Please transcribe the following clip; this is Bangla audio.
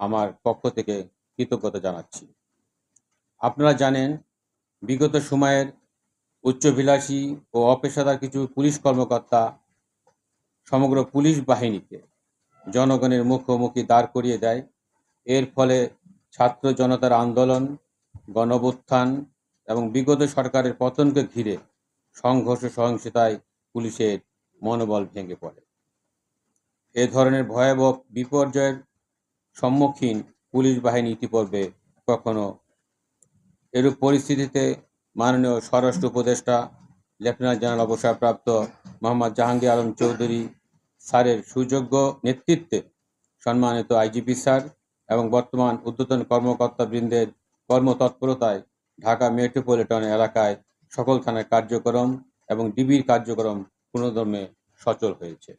আমার পক্ষ থেকে কৃতজ্ঞতা জানাচ্ছি। আপনারা জানেন, বিগত সময়ের উচ্চাভিলাষী ও অপেশাদার কিছু পুলিশ কর্মকর্তা সমগ্র পুলিশ বাহিনীকে জনগণের মুখোমুখি দাঁড় করিয়ে দেয়। এর ফলে ছাত্র জনতার আন্দোলন, গণঅভ্যুত্থান এবং বিগত সরকারের পতনকে ঘিরে সংঘর্ষ সহিংসতায় পুলিশের মনোবল ভেঙে পড়ে। এ ধরনের ভয়াবহ বিপর্যয়ের সম্মুখীন পুলিশ বাহিনী ইতিপূর্বে কখনো। এরূপ পরিস্থিতিতে মাননীয় স্বরাষ্ট্র উপদেষ্টা লেফটেন্যান্ট জেনারেল অবসরপ্রাপ্ত মোহাম্মদ জাহাঙ্গীর আলম চৌধুরী স্যারের সুযোগ্য নেতৃত্বে সম্মানিত আইজিপি স্যার এবং বর্তমান ঊর্ধ্বতন কর্মকর্তাবৃন্দের কর্মতৎপরতায় ঢাকা মেট্রোপলিটন এলাকায় সকল থানার কার্যক্রম এবং ডিবির কার্যক্রম পুনর্দমে সচল হয়েছে।